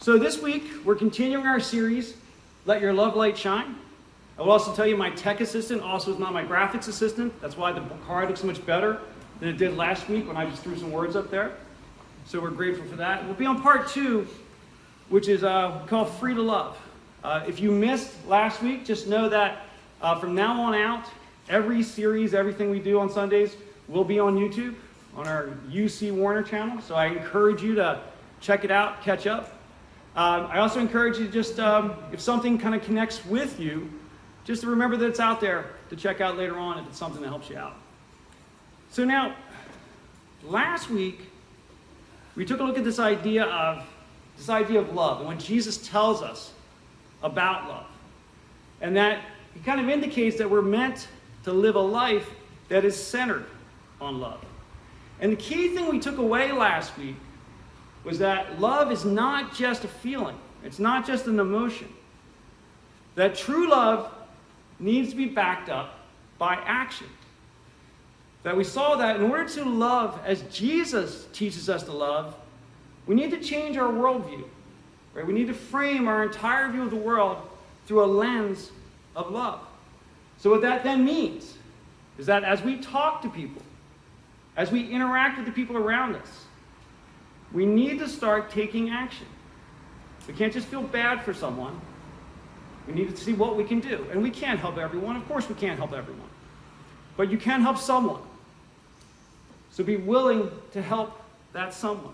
So this week, we're continuing our series, Let Your Love Light Shine. I will also tell you my tech assistant also is not my graphics assistant. That's why the card looks so much better than it did last week when I just threw some words up there. So we're grateful for that. We'll be on part 2, which is called Free to Love. If you missed last week, just know that from now on out, every series, everything we do on Sundays will be on YouTube, on our UC Warner channel. So I encourage you to check it out, catch up. I also encourage you to just, if something kind of connects with you, just to remember that it's out there to check out later on if it's something that helps you out. So now, last week, we took a look at this idea of love and what Jesus tells us about love. And that he kind of indicates that we're meant to live a life that is centered on love. And the key thing we took away last week was that love is not just a feeling. It's not just an emotion. That true love needs to be backed up by action. That we saw that in order to love as Jesus teaches us to love, we need to change our worldview. Right? We need to frame our entire view of the world through a lens of love. So what that then means is that as we talk to people, as we interact with the people around us, we need to start taking action. We can't just feel bad for someone. We need to see what we can do. And we can't help everyone. Of course we can't help everyone. But you can help someone. So be willing to help that someone.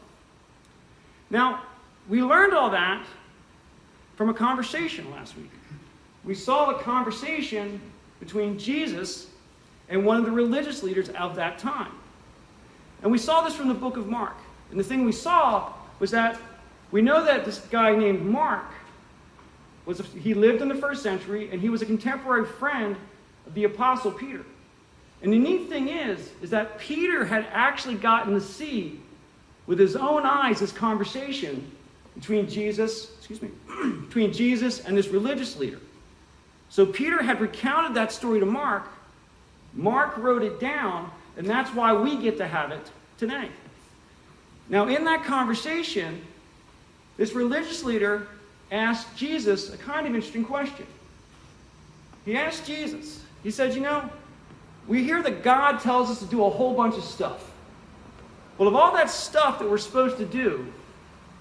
Now, we learned all that from a conversation last week. We saw the conversation between Jesus and one of the religious leaders of that time. And we saw this from the book of Mark. And the thing we saw was that we know that this guy named Mark, he lived in the first century, and he was a contemporary friend of the Apostle Peter. And the neat thing is that Peter had actually gotten to see with his own eyes this conversation between Jesus and this religious leader. So Peter had recounted that story to Mark. Mark wrote it down, and that's why we get to have it today. Now, in that conversation, this religious leader asked Jesus a kind of interesting question. He asked Jesus, he said, we hear that God tells us to do a whole bunch of stuff. Well, of all that stuff that we're supposed to do,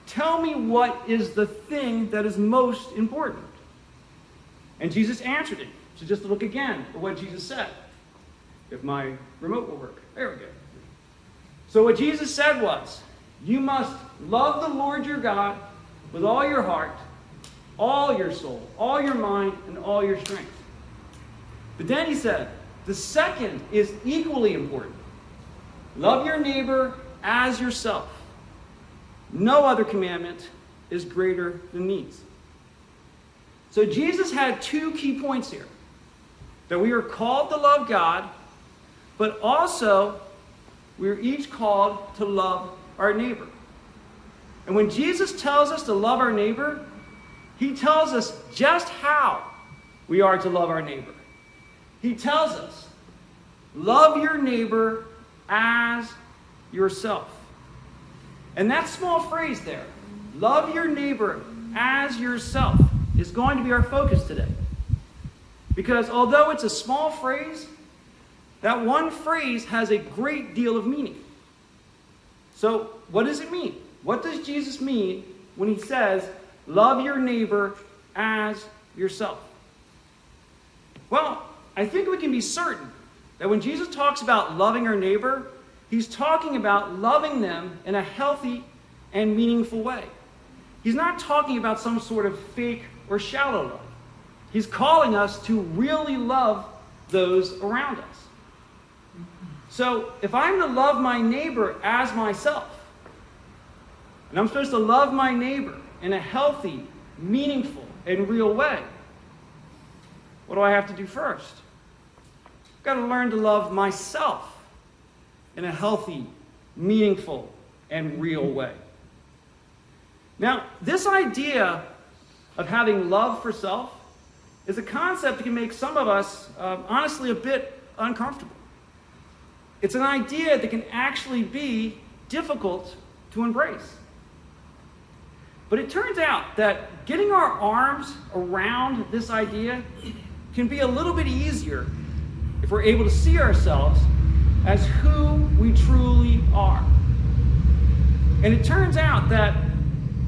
tell me what is the thing that is most important. And Jesus answered it. So just look again at what Jesus said. If my remote will work. There we go. So what Jesus said was, you must love the Lord your God with all your heart, all your soul, all your mind, and all your strength. But then he said, the second is equally important. Love your neighbor as yourself. No other commandment is greater than these. So Jesus had 2 key points here. That we are called to love God, but also we are each called to love our neighbor. And when Jesus tells us to love our neighbor, he tells us just how we are to love our neighbor. He tells us, love your neighbor as yourself. And that small phrase there, love your neighbor as yourself, is going to be our focus today. Because although it's a small phrase, that one phrase has a great deal of meaning. So what does it mean? What does Jesus mean when he says, love your neighbor as yourself? Well, I think we can be certain that when Jesus talks about loving our neighbor, he's talking about loving them in a healthy and meaningful way. He's not talking about some sort of fake or shallow love. He's calling us to really love those around us. So if I'm to love my neighbor as myself, and I'm supposed to love my neighbor in a healthy, meaningful, and real way, what do I have to do first? I've got to learn to love myself in a healthy, meaningful, and real way. Now, this idea of having love for self is a concept that can make some of us, honestly, a bit uncomfortable. It's an idea that can actually be difficult to embrace. But it turns out that getting our arms around this idea can be a little bit easier if we're able to see ourselves as who we truly are. And it turns out that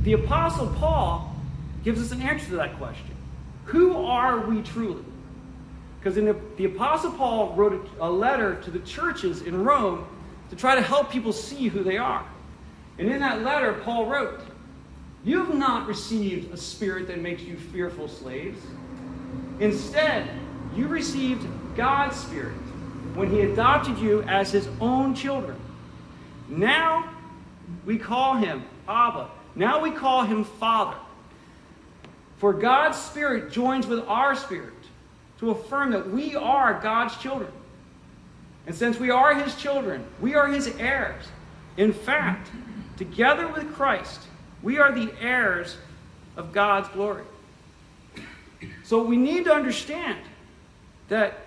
the Apostle Paul gives us an answer to that question. Who are we truly? Because the Apostle Paul wrote a letter to the churches in Rome to try to help people see who they are. And in that letter, Paul wrote, "You have not received a spirit that makes you fearful slaves. Instead, you received God's Spirit when He adopted you as His own children. Now we call Him Abba. Now we call Him Father. For God's Spirit joins with our spirit to affirm that we are God's children. And since we are His children, we are His heirs. In fact, together with Christ, we are the heirs of God's glory." So we need to understand that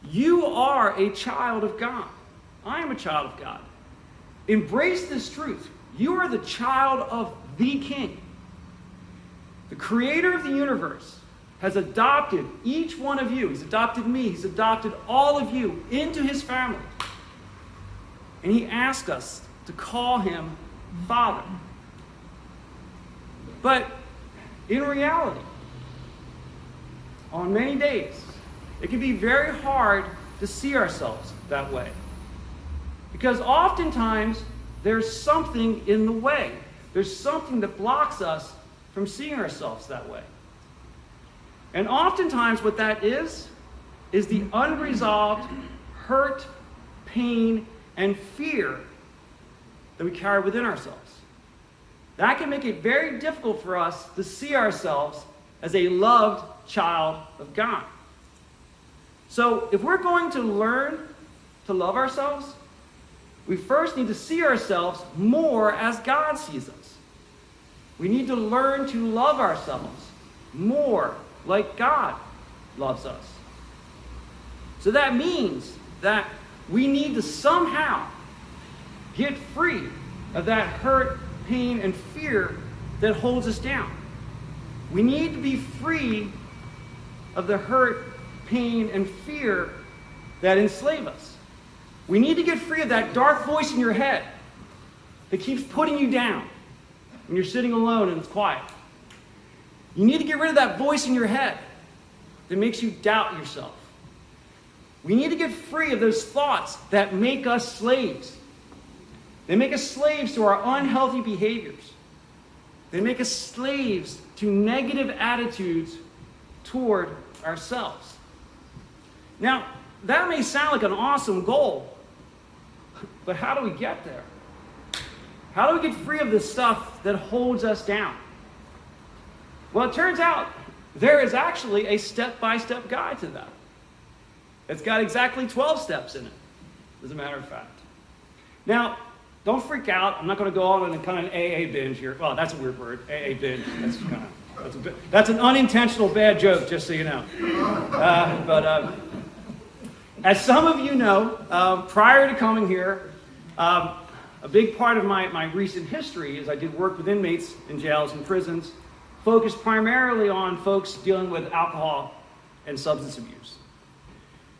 you are a child of God. I am a child of God. Embrace this truth. You are the child of the King. The creator of the universe has adopted each one of you. He's adopted me. He's adopted all of you into His family. And He asked us to call Him Father. But in reality, on many days, it can be very hard to see ourselves that way. Because oftentimes, there's something in the way. There's something that blocks us from seeing ourselves that way. And oftentimes what that is the unresolved hurt, pain, and fear that we carry within ourselves. That can make it very difficult for us to see ourselves as a loved child of God. So if we're going to learn to love ourselves, we first need to see ourselves more as God sees us. We need to learn to love ourselves more like God loves us. So that means that we need to somehow get free of that hurt, pain, and fear that holds us down. We need to be free of the hurt, pain, and fear that enslave us. We need to get free of that dark voice in your head that keeps putting you down when you're sitting alone and it's quiet. You need to get rid of that voice in your head that makes you doubt yourself. We need to get free of those thoughts that make us slaves. They make us slaves to our unhealthy behaviors. They make us slaves to negative attitudes toward ourselves. Now, that may sound like an awesome goal, but how do we get there? How do we get free of the stuff that holds us down? Well, it turns out there is actually a step-by-step guide to that. It's got exactly 12 steps in it, as a matter of fact. Now, don't freak out. I'm not going to go on a kind of AA binge here. Well, that's a weird word, AA binge. That's an unintentional bad joke, just so you know. As some of you know, prior to coming here, a big part of my recent history is I did work with inmates in jails and prisons, focused primarily on folks dealing with alcohol and substance abuse.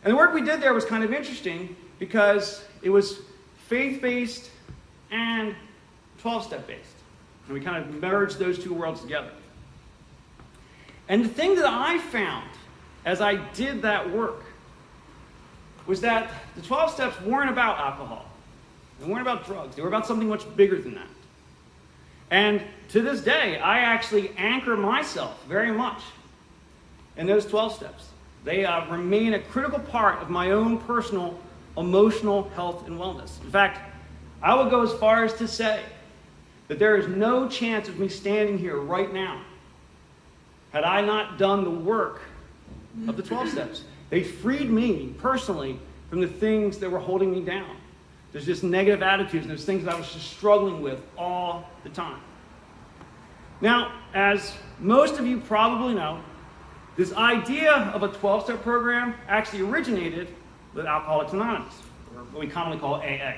And the work we did there was kind of interesting because it was faith-based and 12-step based. And we kind of merged those two worlds together. And the thing that I found as I did that work was that the 12 steps weren't about alcohol. They weren't about drugs. They were about something much bigger than that. And to this day, I actually anchor myself very much in those 12 steps. They remain a critical part of my own personal emotional health and wellness. In fact, I would go as far as to say that there is no chance of me standing here right now had I not done the work of the 12 steps. They freed me personally from the things that were holding me down. There's just negative attitudes and there's things that I was just struggling with all the time. Now, as most of you probably know, this idea of a 12-step program actually originated with Alcoholics Anonymous, or what we commonly call AA.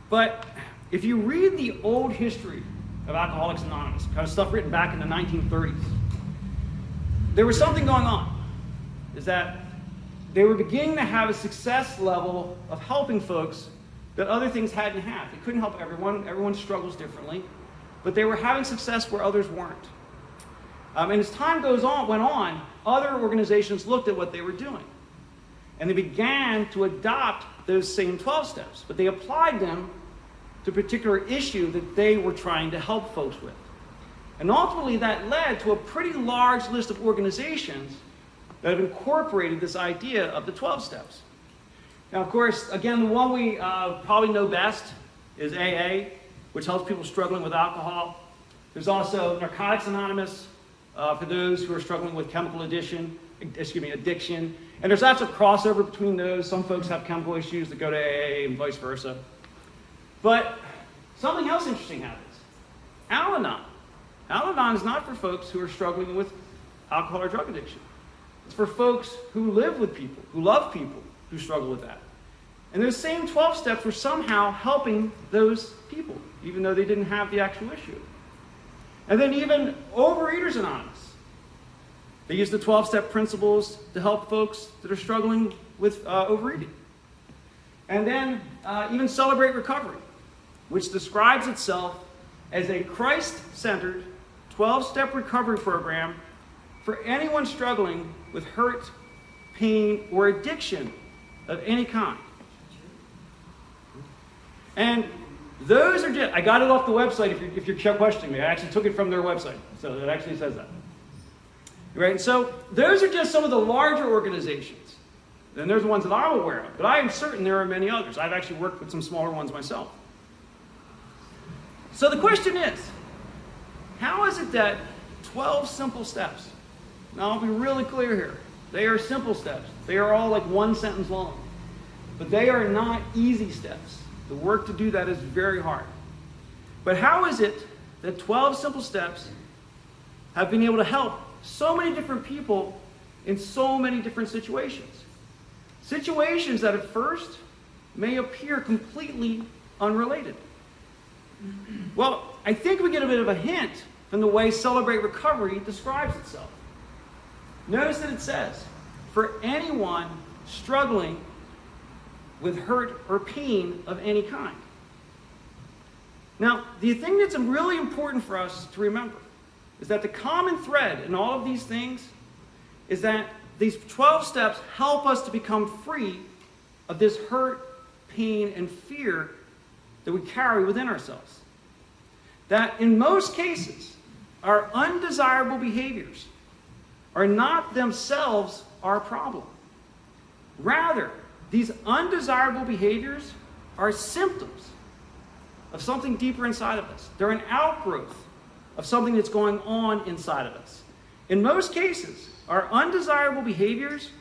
But if you read the old history of Alcoholics Anonymous, kind of stuff written back in the 1930s. There was something going on, is that they were beginning to have a success level of helping folks that other things hadn't had. They couldn't help everyone. Everyone struggles differently. But they were having success where others weren't. And as time went on, other organizations looked at what they were doing. And they began to adopt those same 12 steps. But they applied them to a particular issue that they were trying to help folks with. And ultimately that led to a pretty large list of organizations that have incorporated this idea of the 12 steps. Now, of course, again, the one we probably know best is AA, which helps people struggling with alcohol. There's also Narcotics Anonymous for those who are struggling with chemical addiction. And there's lots of crossover between those. Some folks have chemical issues that go to AA and vice versa. But something else interesting happens. Al-Anon. Al-Anon is not for folks who are struggling with alcohol or drug addiction. It's for folks who live with people, who love people, who struggle with that. And those same 12 steps were somehow helping those people, even though they didn't have the actual issue. And then even Overeaters Anonymous. They use the 12-step principles to help folks that are struggling with overeating. And then even Celebrate Recovery, which describes itself as a Christ-centered 12-step recovery program for anyone struggling with hurt, pain, or addiction of any kind. And those are just, I got it off the website if you're questioning me. I actually took it from their website, so it actually says that. Right? So those are just some of the larger organizations. Then there's the ones that I'm aware of, but I am certain there are many others. I've actually worked with some smaller ones myself. So the question is, how is it that 12 simple steps, now I'll be really clear here, they are simple steps. They are all like one sentence long, but they are not easy steps. The work to do that is very hard. But how is it that 12 simple steps have been able to help so many different people in so many different situations? Situations that at first may appear completely unrelated. Well, I think we get a bit of a hint from the way Celebrate Recovery describes itself. Notice that it says, for anyone struggling with hurt or pain of any kind. Now, the thing that's really important for us to remember is that the common thread in all of these things is that these 12 steps help us to become free of this hurt, pain, and fear that we carry within ourselves. That in most cases, our undesirable behaviors are not themselves our problem. Rather, these undesirable behaviors are symptoms of something deeper inside of us. They're an outgrowth of something that's going on inside of us. In most cases, our undesirable behaviors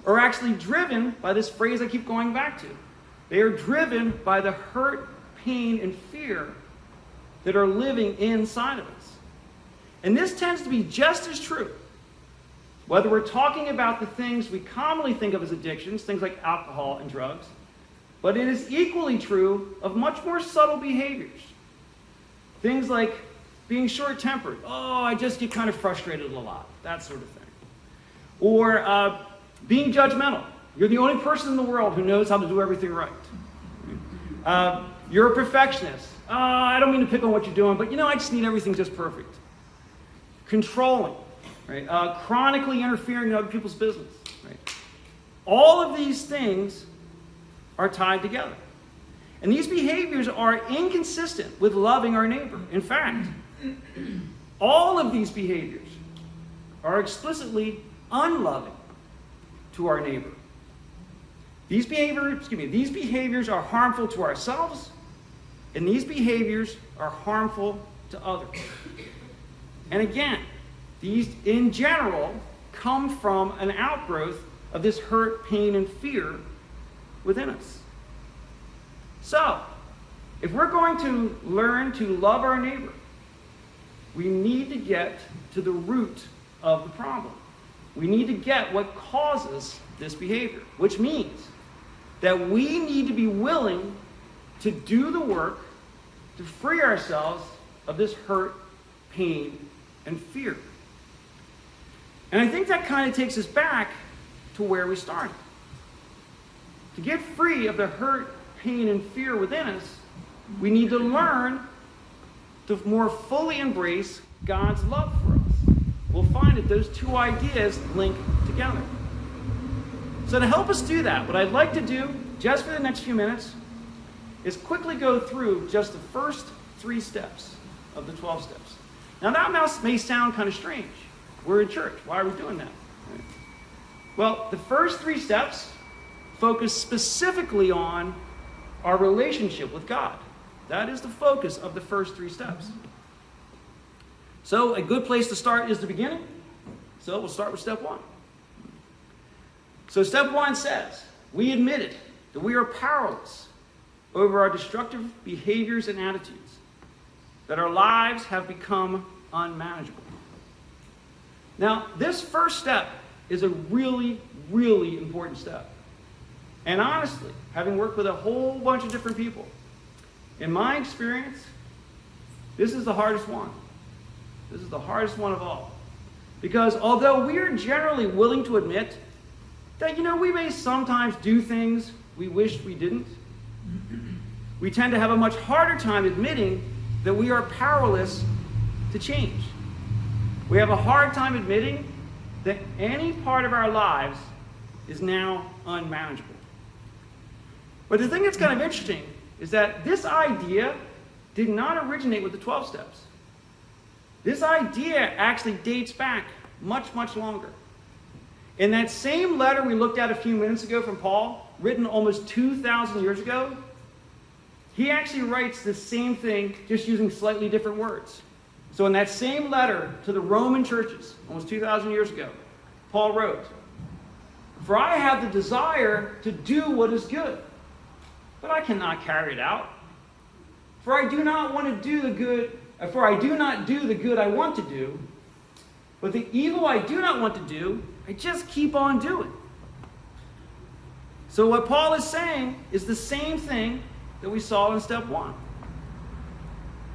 are actually driven by this phrase I keep going back to. They are driven by the hurt, pain, and fear that are living inside of us. And this tends to be just as true whether we're talking about the things we commonly think of as addictions, things like alcohol and drugs, but it is equally true of much more subtle behaviors. Things like being short-tempered. Oh, I just get kind of frustrated a lot. That sort of thing. Or being judgmental. You're the only person in the world who knows how to do everything right. You're a perfectionist. I don't mean to pick on what you're doing, but I just need everything just perfect. Controlling. Right? Chronically interfering in other people's business. Right? All of these things are tied together. And these behaviors are inconsistent with loving our neighbor. In fact, all of these behaviors are explicitly unloving to our neighbor. These behaviors are harmful to ourselves, and these behaviors are harmful to others. And again, these, in general, come from an outgrowth of this hurt, pain, and fear within us. So, if we're going to learn to love our neighbor, we need to get to the root of the problem. We need to get what causes this behavior, which means that we need to be willing to do the work to free ourselves of this hurt, pain, and fear. And I think that kind of takes us back to where we started. To get free of the hurt, pain, and fear within us, we need to learn to more fully embrace God's love for us. We'll find that those two ideas link together. So to help us do that, what I'd like to do, just for the next few minutes, is quickly go through just the first 3 steps of the 12 steps. Now that may sound kind of strange. We're in church. Why are we doing that? Well, the first 3 steps focus specifically on our relationship with God. That is the focus of the first 3 steps. So a good place to start is the beginning. So we'll start with step 1. So step 1 says, we admitted that we are powerless over our destructive behaviors and attitudes, that our lives have become unmanageable. Now, this first step is a really, really important step. And honestly, having worked with a whole bunch of different people, in my experience, this is the hardest one. This is the hardest one of all. Because although we are generally willing to admit that, we may sometimes do things we wish we didn't, we tend to have a much harder time admitting that we are powerless to change. We have a hard time admitting that any part of our lives is now unmanageable. But the thing that's kind of interesting is that this idea did not originate with the 12 steps. This idea actually dates back much, much longer. In that same letter we looked at a few minutes ago from Paul, written almost 2,000 years ago, he actually writes the same thing, just using slightly different words. So in that same letter to the Roman churches, almost 2,000 years ago, Paul wrote, "For I have the desire to do what is good, but I cannot carry it out. For I do not do the good I want to do, but the evil I do not want to do, I just keep on doing." So what Paul is saying is the same thing that we saw in step 1.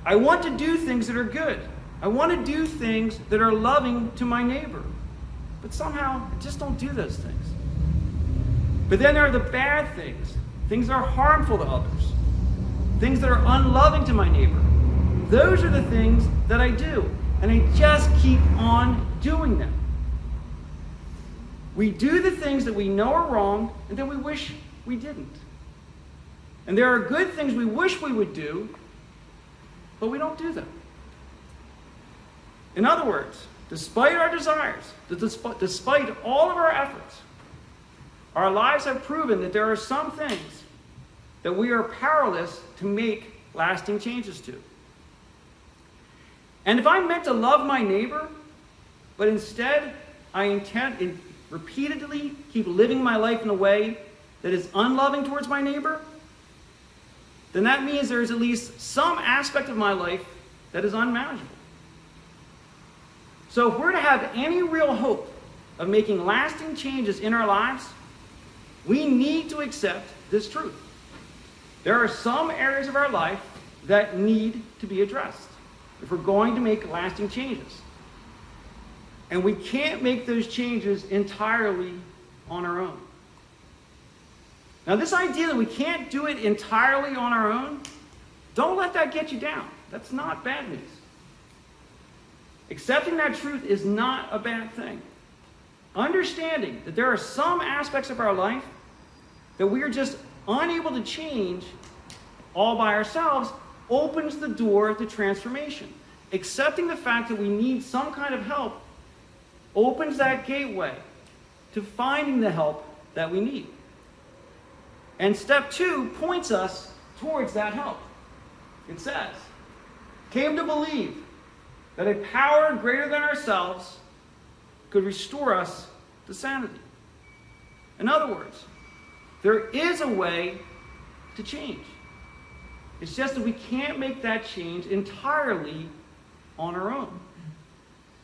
I want to do things that are good. I want to do things that are loving to my neighbor. But somehow, I just don't do those things. But then there are the bad things. Things that are harmful to others. Things that are unloving to my neighbor. Those are the things that I do. And I just keep on doing them. We do the things that we know are wrong and that we wish we didn't. And there are good things we wish we would do, but we don't do them. In other words, despite our desires, despite all of our efforts, our lives have proven that there are some things that we are powerless to make lasting changes to. And if I'm meant to love my neighbor, but instead I intend to repeatedly keep living my life in a way that is unloving towards my neighbor, then that means there is at least some aspect of my life that is unmanageable. So if we're to have any real hope of making lasting changes in our lives, we need to accept this truth. There are some areas of our life that need to be addressed if we're going to make lasting changes. And we can't make those changes entirely on our own. Now, this idea that we can't do it entirely on our own, don't let that get you down. That's not bad news. Accepting that truth is not a bad thing. Understanding that there are some aspects of our life that we are just unable to change all by ourselves opens the door to transformation. Accepting the fact that we need some kind of help opens that gateway to finding the help that we need. And step 2 points us towards that help. It says, came to believe that a power greater than ourselves could restore us to sanity. In other words, there is a way to change. It's just that we can't make that change entirely on our own.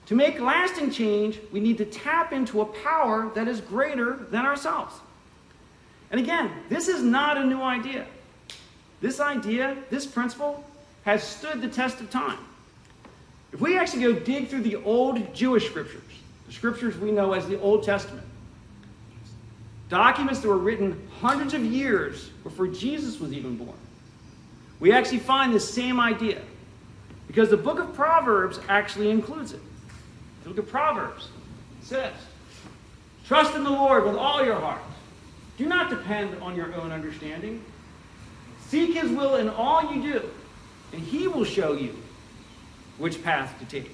To make lasting change, we need to tap into a power that is greater than ourselves. And again, this is not a new idea. This idea, this principle, has stood the test of time. If we actually go dig through the old Jewish scriptures, the scriptures we know as the Old Testament, documents that were written hundreds of years before Jesus was even born, we actually find this same idea. Because the book of Proverbs actually includes it. The book of Proverbs says, trust in the Lord with all your heart. Do not depend on your own understanding. Seek his will in all you do, and he will show you which path to take.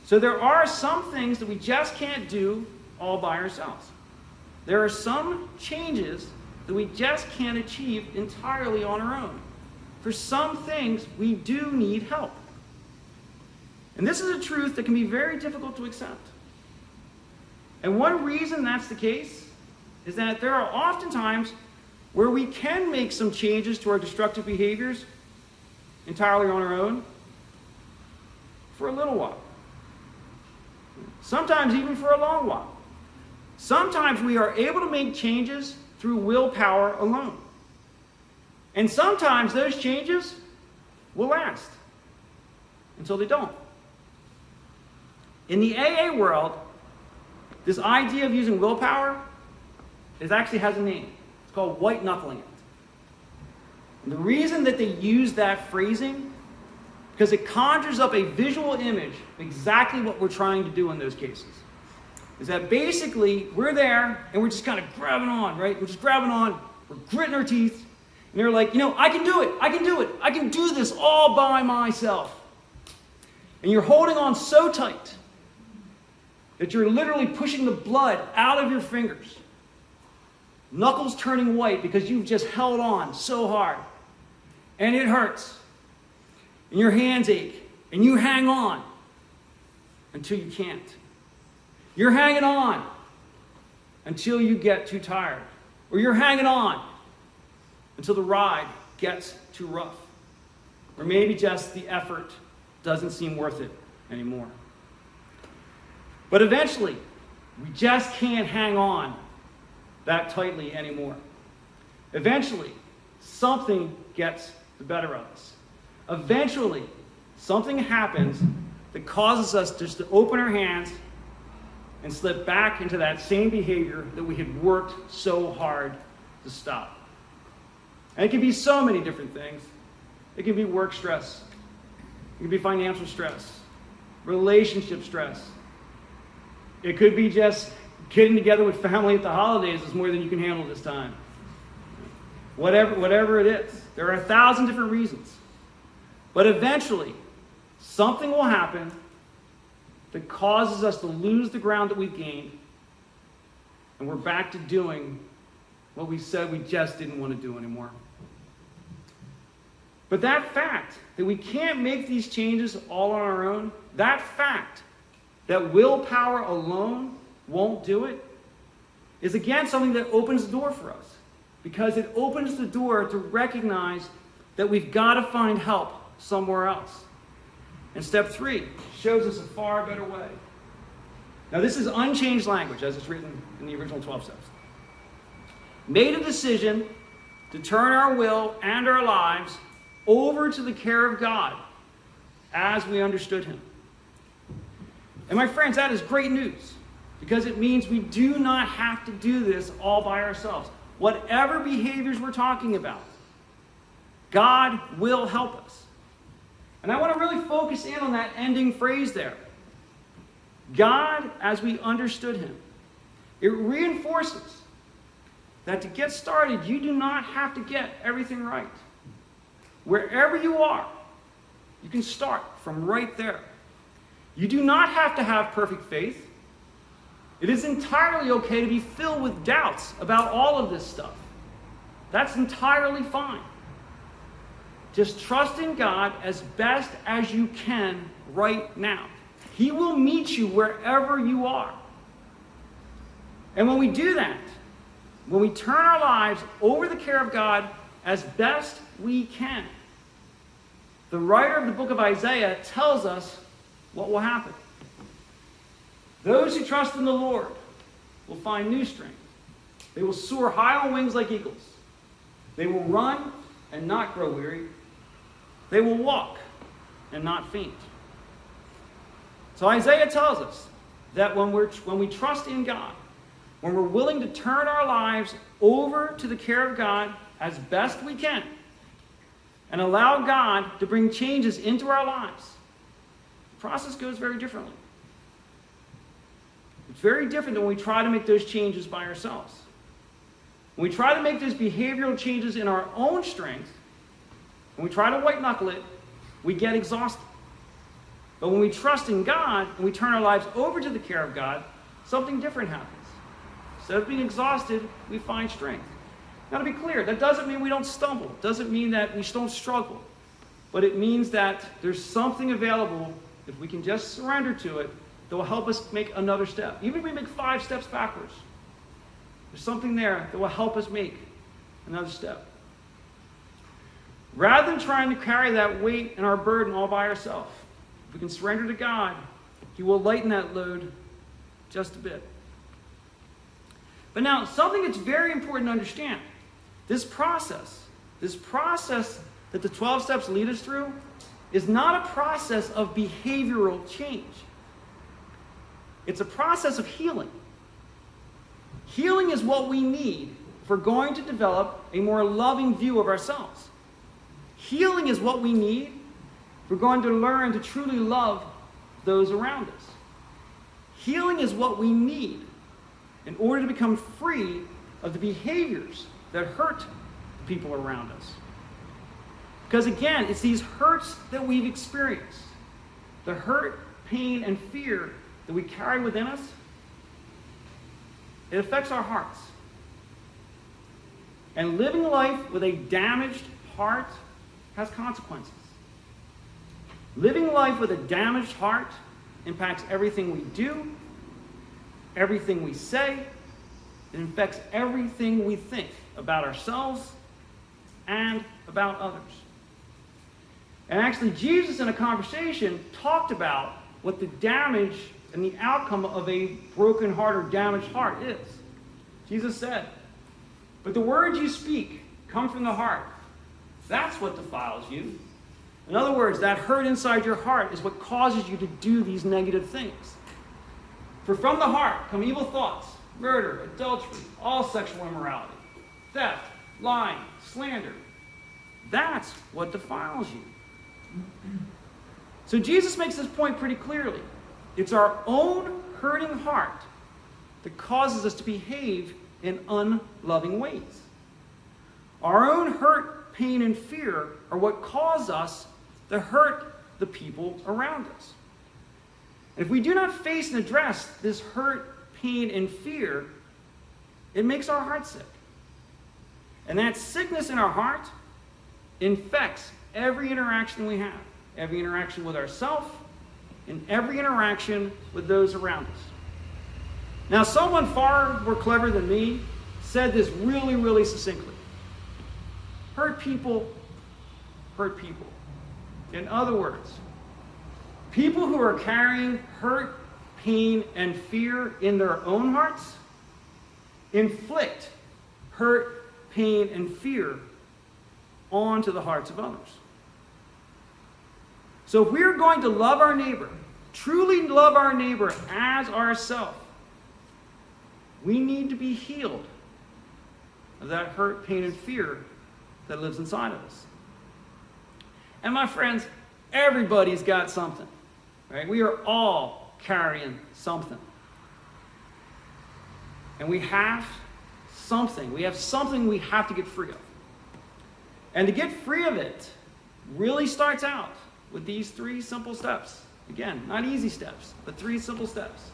So there are some things that we just can't do all by ourselves. There are some changes that we just can't achieve entirely on our own. For some things, we do need help. And this is a truth that can be very difficult to accept. And one reason that's the case is that there are often times where we can make some changes to our destructive behaviors entirely on our own for a little while. Sometimes even for a long while. Sometimes we are able to make changes through willpower alone. And sometimes those changes will last until they don't. In the AA world, this idea of using willpower actually has a name. It's called white knuckling it. And the reason that they use that phrasing, because it conjures up a visual image of exactly what we're trying to do in those cases. Is that basically we're there and we're just kind of grabbing on, right? We're just grabbing on, we're gritting our teeth, and they're like, I can do it, I can do it, I can do this all by myself. And you're holding on so tight that you're literally pushing the blood out of your fingers. Knuckles turning white because you've just held on so hard. And it hurts. And your hands ache. And you hang on until you can't. You're hanging on until you get too tired. Or you're hanging on until the ride gets too rough. Or maybe just the effort doesn't seem worth it anymore. But eventually, we just can't hang on that tightly anymore. Eventually, something gets the better of us. Eventually, something happens that causes us just to open our hands and slip back into that same behavior that we had worked so hard to stop. And it can be so many different things. It can be work stress. It can be financial stress, relationship stress. It could be just getting together with family at the holidays is more than you can handle this time. Whatever it is. There are 1,000 different reasons. But eventually, something will happen that causes us to lose the ground that we've gained, and we're back to doing what we said we just didn't want to do anymore. But that fact that we can't make these changes all on our own, that fact that willpower alone won't do it, is again something that opens the door for us. Because it opens the door to recognize that we've got to find help somewhere else. And step 3 shows us a far better way. Now this is unchanged language as it's written in the original 12 steps. Made a decision to turn our will and our lives over to the care of God as we understood him. And my friends, that is great news, because it means we do not have to do this all by ourselves. Whatever behaviors we're talking about, God will help us. And I want to really focus in on that ending phrase there. God, as we understood him. It reinforces that to get started, you do not have to get everything right. Wherever you are, you can start from right there. You do not have to have perfect faith. It is entirely okay to be filled with doubts about all of this stuff. That's entirely fine. Just trust in God as best as you can right now. He will meet you wherever you are. And when we do that, when we turn our lives over the care of God as best we can, the writer of the book of Isaiah tells us what will happen. Those who trust in the Lord will find new strength. They will soar high on wings like eagles. They will run and not grow weary. They will walk and not faint. So Isaiah tells us that when we trust in God, when we're willing to turn our lives over to the care of God as best we can, and allow God to bring changes into our lives, the process goes very differently. It's very different than when we try to make those changes by ourselves. When we try to make those behavioral changes in our own strength, when we try to white knuckle it, we get exhausted. But when we trust in God and we turn our lives over to the care of God, something different happens. Instead of being exhausted, we find strength. Now, to be clear, that doesn't mean we don't stumble. It doesn't mean that we don't struggle. But it means that there's something available, if we can just surrender to it, that will help us make another step. Even if we make 5 steps backwards, there's something there that will help us make another step. Rather than trying to carry that weight and our burden all by ourselves, if we can surrender to God, He will lighten that load just a bit. But now, something that's very important to understand, this process that the 12 steps lead us through is not a process of behavioral change. It's a process of healing. Healing is what we need if we're going to develop a more loving view of ourselves. Healing is what we need if we're going to learn to truly love those around us. Healing is what we need in order to become free of the behaviors that hurt the people around us. Because again, it's these hurts that we've experienced, the hurt, pain, and fear that we carry within us, it affects our hearts. And living life with a damaged heart has consequences. Living life with a damaged heart impacts everything we do, everything we say. It affects everything we think about ourselves and about others. And actually, Jesus in a conversation talked about what the damage and the outcome of a broken heart or damaged heart is. Jesus said, "But the words you speak come from the heart. That's what defiles you." In other words, that hurt inside your heart is what causes you to do these negative things. For from the heart come evil thoughts, murder, adultery, all sexual immorality, theft, lying, slander. That's what defiles you. So Jesus makes this point pretty clearly. It's our own hurting heart that causes us to behave in unloving ways. Our own hurt, pain, and fear are what cause us to hurt the people around us. And if we do not face and address this hurt, pain, and fear, it makes our heart sick. And that sickness in our heart infects every interaction we have, every interaction with ourselves, and every interaction with those around us. Now, someone far more clever than me said this really, really succinctly. Hurt people hurt people. In other words, people who are carrying hurt, pain, and fear in their own hearts inflict hurt, pain, and fear onto the hearts of others. So if we're going to love our neighbor, truly love our neighbor as ourselves, we need to be healed of that hurt, pain, and fear that lives inside of us. And my friends, everybody's got something, right? We are all carrying something. And we have something. We have something we have to get free of. And to get free of it really starts out with these 3 simple steps. Again, not easy steps, but 3 simple steps.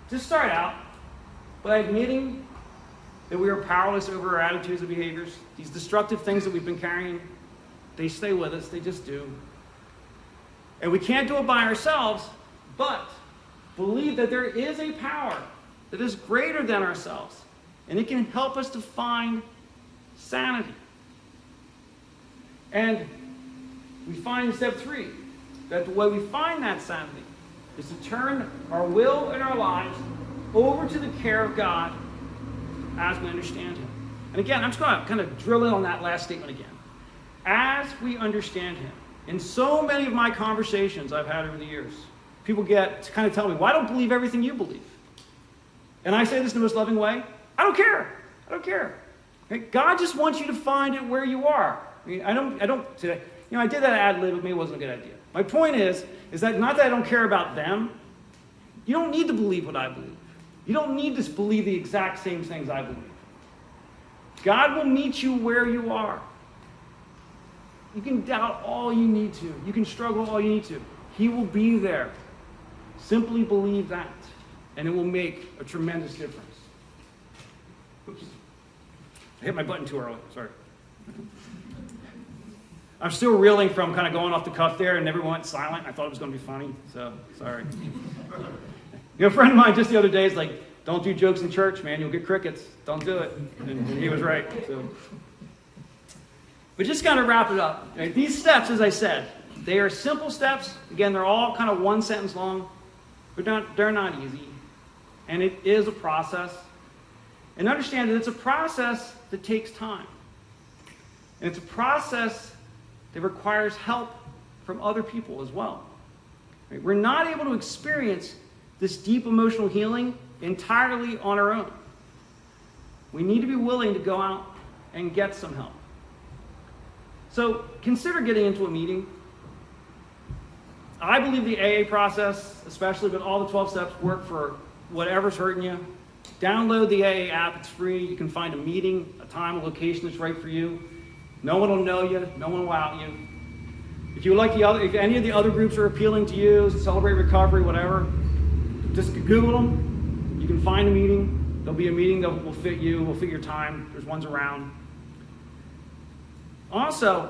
Just start out by admitting that we are powerless over our attitudes and behaviors. These destructive things that we've been carrying, they stay with us. They just do. And we can't do it by ourselves, but believe that there is a power that is greater than ourselves, and it can help us to find sanity. And we find in step 3 that the way we find that sanity is to turn our will and our lives over to the care of God as we understand Him. And again, I'm just going to kind of drill in on that last statement again. As we understand Him. In so many of my conversations I've had over the years, people get to kind of tell me, well, I don't believe everything you believe. And I say this in the most loving way, I don't care. I don't care. Okay? God just wants you to find it where you are. I mean, I don't today. I did that ad lib, maybe it wasn't a good idea. My point is that not that I don't care about them. You don't need to believe what I believe. You don't need to believe the exact same things I believe. God will meet you where you are. You can doubt all you need to. You can struggle all you need to. He will be there. Simply believe that, and it will make a tremendous difference. Oops. I hit my button too early. Sorry. I'm still reeling from kind of going off the cuff there, and everyone went silent. I thought it was going to be funny, so sorry. A friend of mine just the other day is like, don't do jokes in church, man. You'll get crickets. Don't do it. And he was right. So. But just kind of wrap it up. Right? These steps, as I said, they are simple steps. Again, they're all kind of one sentence long. But they're not easy. And it is a process. And understand that it's a process that takes time. And it's a process that requires help from other people as well. Right? We're not able to experience this deep emotional healing entirely on our own. We need to be willing to go out and get some help. So consider getting into a meeting. I believe the AA process, especially, but all the 12 steps work for whatever's hurting you. Download the AA app. It's free. You can find a meeting, a time, a location that's right for you. No one will know you. No one will out you. If if any of the other groups are appealing to you, Celebrate Recovery, whatever, just Google them. You can find a meeting. There'll be a meeting that will fit you, will fit your time. There's ones around. Also,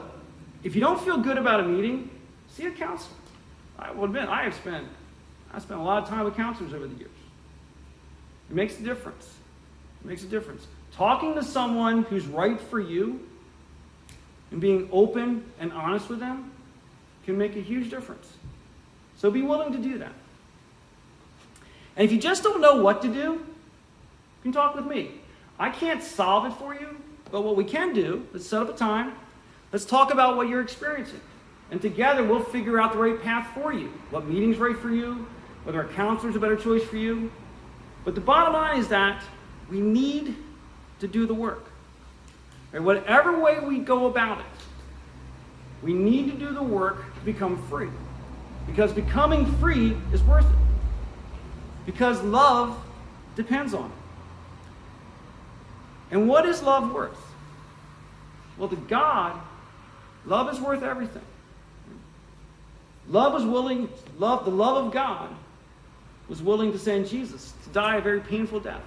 if you don't feel good about a meeting, see a counselor. I will admit, I spent a lot of time with counselors over the years. It makes a difference. It makes a difference. Talking to someone who's right for you and being open and honest with them can make a huge difference. So be willing to do that. And if you just don't know what to do, you can talk with me. I can't solve it for you, but what we can do, let's set up a time. Let's talk about what you're experiencing. And together we'll figure out the right path for you. What meeting's right for you, whether a counselor's a better choice for you. But the bottom line is that we need to do the work. Right? Whatever way we go about it, we need to do the work to become free. Because becoming free is worth it. Because love depends on it. And what is love worth? Well, to God, love is worth everything. The love of God was willing to send Jesus to die a very painful death.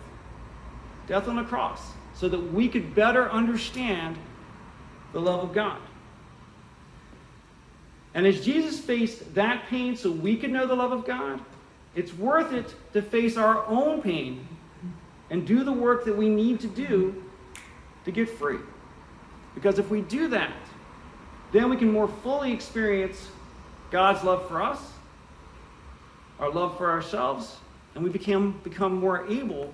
Death on a cross. So that we could better understand the love of God. And as Jesus faced that pain so we could know the love of God, it's worth it to face our own pain and do the work that we need to do to get free. Because if we do that, then we can more fully experience God's love for us, our love for ourselves, and we become more able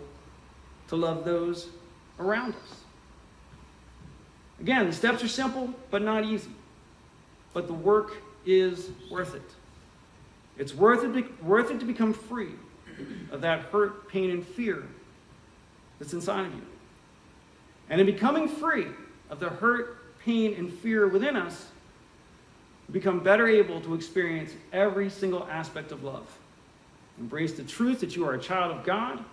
to love those around us. Again, the steps are simple, but not easy. But the work is worth it. It's worth it to become free of that hurt, pain, and fear that's inside of you. And in becoming free of the hurt, pain, and fear within us, we become better able to experience every single aspect of love. Embrace the truth that you are a child of God.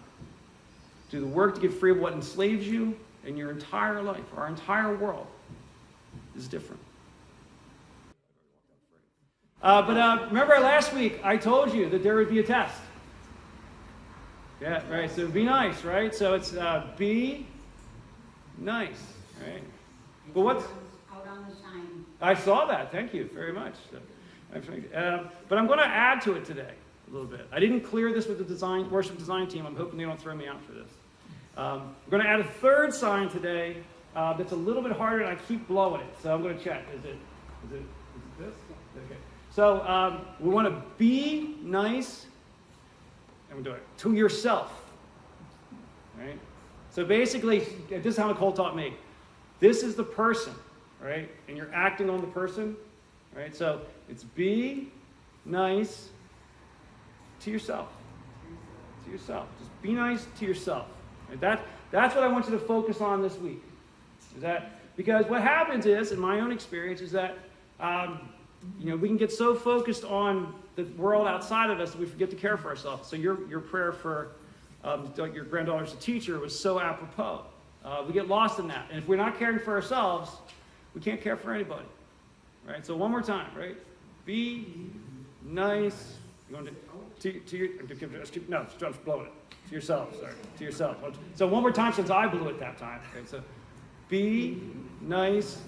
Do the work to get free of what enslaves you, and your entire life, our entire world, is different. But remember last week, I told you that there would be a test. Yeah, right, so be nice, right? So it's be nice, right? But what's... Out on the sign. I saw that, thank you very much. But I'm going to add to it today a little bit. I didn't clear this with the worship design team. I'm hoping they don't throw me out for this. We're going to add a third sign today that's a little bit harder, and I keep blowing it. So I'm going to check. Is it this? Okay. So we want to be nice, and we do it to yourself. Right? So basically, this is how Nicole taught me. This is the person, right? And you're acting on the person, right? So it's be nice to yourself. To yourself. Just be nice to yourself. Right? That's what I want you to focus on this week. Is that because what happens is, in my own experience, is that we can get so focused on the world outside of us that we forget to care for ourselves. So your prayer for your granddaughter's teacher was so apropos. We get lost in that, and if we're not caring for ourselves, we can't care for anybody. Right? So one more time, right? Be nice. You want to your no, just blow it. To yourself, sorry. To yourself. So one more time since I blew it that time. Okay, so be nice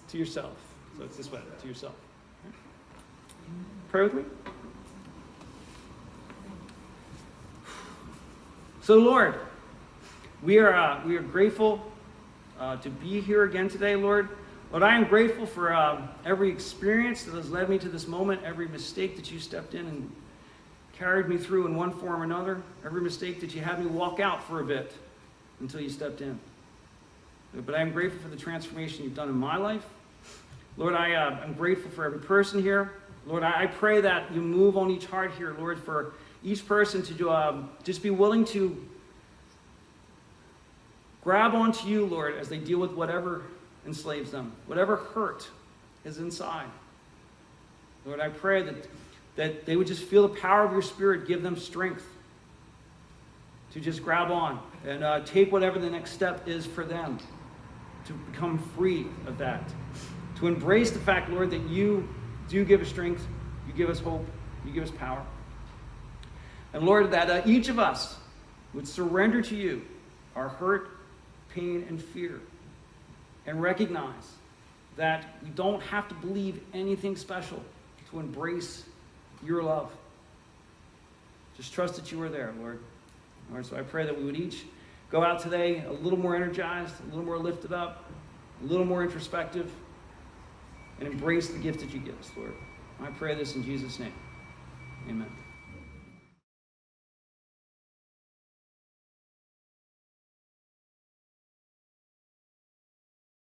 to yourself. So it's this way, to yourself. Okay. Pray with me. So Lord, we are grateful to be here again today, Lord. Lord, I am grateful for every experience that has led me to this moment, every mistake that you stepped in and carried me through in one form or another, every mistake that you had me walk out for a bit until you stepped in. But I am grateful for the transformation you've done in my life. Lord, I'm grateful for every person here. Lord, I pray that you move on each heart here, Lord, for each person to just be willing to grab onto you, Lord, as they deal with whatever enslaves them, whatever hurt is inside. Lord, I pray that they would just feel the power of your Spirit, give them strength to just grab on and take whatever the next step is for them, to become free of that, to embrace the fact, Lord, that you do give us strength, you give us hope, you give us power. And Lord, that each of us would surrender to you our hurt, pain, and fear, and recognize that we don't have to believe anything special to embrace your love. Just trust that you are there, Lord. Lord, so I pray that we would each go out today a little more energized, a little more lifted up, a little more introspective, and embrace the gift that you give us, Lord. I pray this in Jesus' name. Amen.